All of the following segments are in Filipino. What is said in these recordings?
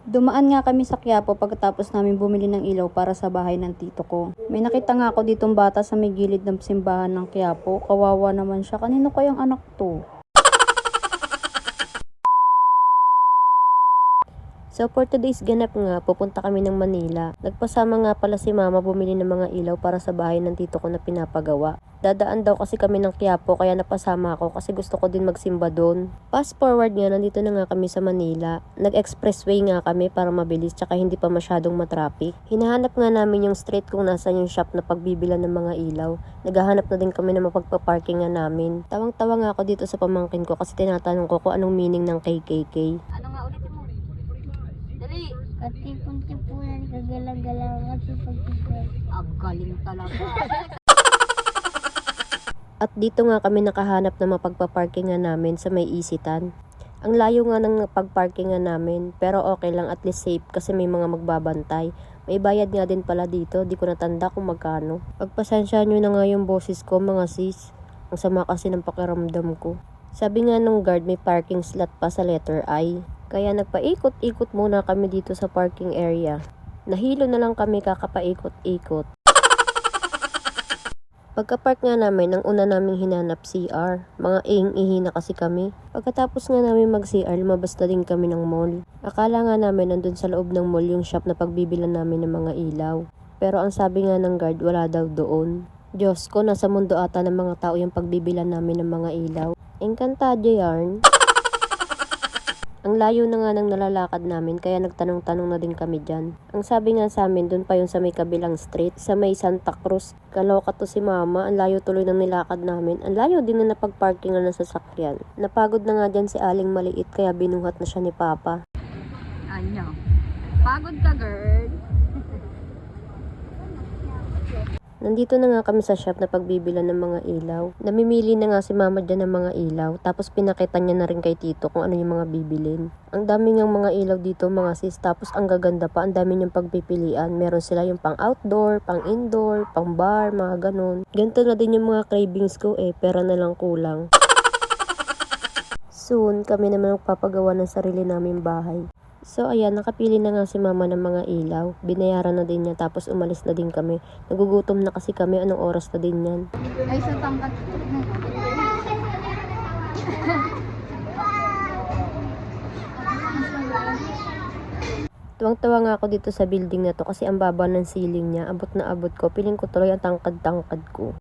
Dumaan nga kami sa Quiapo pagkatapos namin bumili ng ilaw para sa bahay ng tito ko. May nakita nga ako ditong bata sa may gilid ng simbahan ng Quiapo. Kawawa naman siya. Kanino kayang anak to? So for today's ganap nga, pupunta kami ng Manila. Nagpasama nga pala si mama bumili ng mga ilaw para sa bahay ng tito ko na pinapagawa. Dadaan daw kasi kami ng Quiapo kaya napasama ako kasi gusto ko din magsimba doon. Fast forward nga, nandito na nga kami sa Manila. Nag-expressway nga kami para mabilis tsaka hindi pa masyadong matraffic. Hinahanap nga namin yung street kung nasan yung shop na pagbibilan ng mga ilaw. Naghahanap na din kami na mapagpaparking nga namin. Tawang-tawa nga ako dito sa pamangkin ko kasi tinatanong ko kung anong meaning ng KKK. Ano nga ulitin mo? Dali! Katipon-tipunan, kagalang-galangan sa pagtipon. Ang galing talaga. At dito nga kami nakahanap na mapagpaparkingan namin sa may Isitan. Ang layo nga ng pagparkingan namin, pero okay lang, at least safe kasi may mga magbabantay. May bayad nga din pala dito, di ko natanda kung magkano. Pagpasensya nyo na nga yung boses ko mga sis. Ang sama kasi ng pakiramdam ko. Sabi nga nung guard may parking slot pa sa letter I. Kaya nagpaikot-ikot muna kami dito sa parking area. Nahilo na lang kami kakapaikot-ikot. Pagka-park nga namin, ang una naming hinanap CR. Mga ihing-ihi na kasi kami. Pagkatapos nga namin mag-CR, lumabas na din kami ng mall. Akala nga namin nandun sa loob ng mall yung shop na pagbibilan namin ng mga ilaw. Pero ang sabi nga ng guard, wala daw doon. Diyos ko, nasa mundo ata ng mga tao yung pagbibilan namin ng mga ilaw. Encantado yarn. Ang layo na nga ng nalalakad namin kaya nagtanong-tanong na din kami dyan. Ang sabi nga sa amin, dun pa yung sa may kabilang street, sa may Santa Cruz. Kaloka to si mama, ang layo tuloy ng nilakad namin. Ang layo din na napagparkingan ng sasakyan. Napagod na nga dyan si Aling maliit kaya binuhat na siya ni Papa. Ano? Pagod ka, girl? Nandito na nga kami sa shop na pagbibilan ng mga ilaw. Namimili na nga si mama dyan ng mga ilaw, tapos pinakita niya na rin kay tito kung ano yung mga bibilin. Ang dami ngang mga ilaw dito mga sis, tapos ang gaganda pa, ang dami niyang pagpipilian. Meron sila yung pang outdoor, pang indoor, pang bar, mga ganun. Ganito na din yung mga cravings ko pera na lang kulang. Soon, kami naman magpapagawa ng sarili naming bahay. So ayan, nakapili na nga si mama ng mga ilaw. Binayaran na din niya, tapos umalis na din kami. Nagugutom na kasi kami, anong oras na din yan. Ay, sa tangkat. Tuwang-tawa nga ako dito sa building na to kasi ang baba ng ceiling niya, abot na abot ko. Piling ko tuloy ang tangkad-tangkad ko.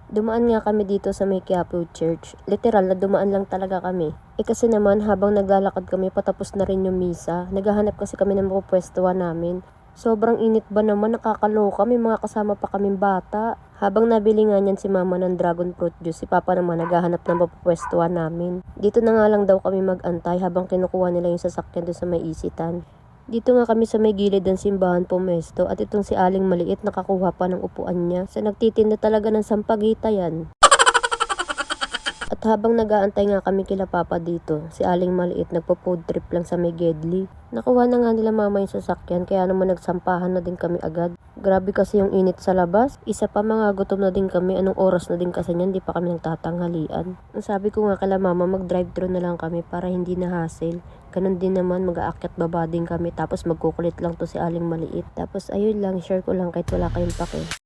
Dumaan nga kami dito sa may Quiapo Church. Literal na dumaan lang talaga kami. Kasi naman habang naglalakad kami patapos na rin yung misa. Naghahanap kasi kami ng mapupwestuhan namin. Sobrang init ba naman, nakakaloka, may mga kasama pa kaming bata. Habang nabili nga niyan si mama ng dragon fruit juice, si papa naman naghahanap ng mapupwestuhan namin. Dito na nga lang daw kami mag-antay habang kinukuha nila yung sasakyan doon sa may Isitan. Dito nga kami sa may gilid ng simbahan pumesto at itong si Aling maliit nakakuha pa ng upuan niya. Sa nagtitinda talaga ng sampagita yan. At habang nag-aantay nga kami kila Papa dito, si Aling maliit nagpo-food trip lang sa may Gedli. Nakuha na nga nila mama yung sasakyan kaya naman nagsampahan na din kami agad. Grabe kasi yung init sa labas. Isa pa, mga gutom na din kami. Anong oras na din kasi niyan, di pa kami nagtatanghalian. Ang sabi ko nga kala mama, mag-drive-thru na lang kami para hindi na hassle. Ganun din naman, mag-aakyat baba din kami tapos magkukulit lang to si Aling maliit. Tapos ayun lang, share ko lang kahit wala kayong pake.